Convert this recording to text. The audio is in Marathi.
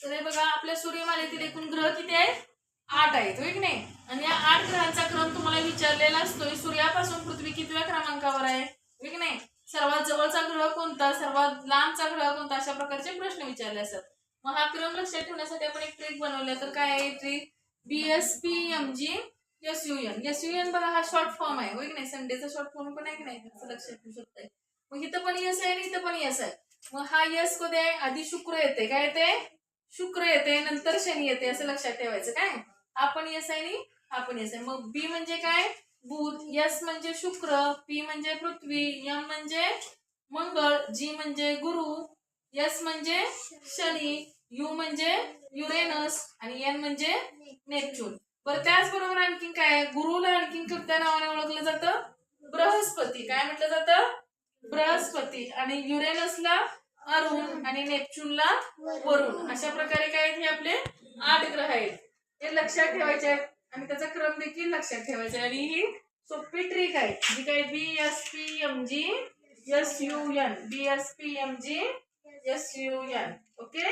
तर हे बघा आपल्या सूर्यमालेतील एकूण ग्रह किती आहेत? 8 आहेत, होय की नाही? आणि या 8 ग्रहांचा क्रम तुम्हाला विचारलेला असतोय. सूर्यापासून पृथ्वी कितव्या क्रमांकावर आहे, होय की नाही? सर्वात जवळचा ग्रह कोणता, सर्वात लांबचा ग्रह कोणता, अशा प्रकारचे प्रश्न विचारले असतात. मग हा क्रम लक्षात ठेवण्यासाठी आपण एक ट्रिक बनवली. तर काय आहे ट्रिक? BSPMG SUN. SUN बघा हा शॉर्ट फॉर्म आहे, होय की नाही? संडेचा शॉर्ट फॉर्म पण आहे की नाही, असं लक्षात ठेवू शकताय. मग इथं पण यस आहे आणि इथं पण यस आहे. मग हा यस कधी आहे? आधी शुक्र येते, काय येते? शुक्र येते, नंतर शनी येते, असं लक्षात ठेवायचं. काय हा पण यस आहे आणि हा पण यस आहे. मग बी म्हणजे काय? बुध. यस म्हणजे शुक्र, पी म्हणजे पृथ्वी, एम म्हणजे मंगळ, जी म्हणजे गुरु, एस म्हणजे शनी, यू म्हणजे युरेनस आणि एन म्हणजे नेपच्यून. बरं त्याचबरोबर आणखीन काय? गुरुला आणखीन कोणत्या नावाने ओळखलं जातं? बृहस्पती. काय म्हटलं जातं? बृहस्पती. आणि युरेनसला अरुण आणि नेपच्यूनला वरुण. अशा प्रकारे काय हे आपले 8 ग्रह आहेत, ते लक्षात ठेवायचे आहेत आणि त्याचा क्रम देखील लक्षात ठेवायचा आहे. आणि ही सोपी ट्रिक आहे जी काय BSPMG SUN. BSPMG SUN. Okay.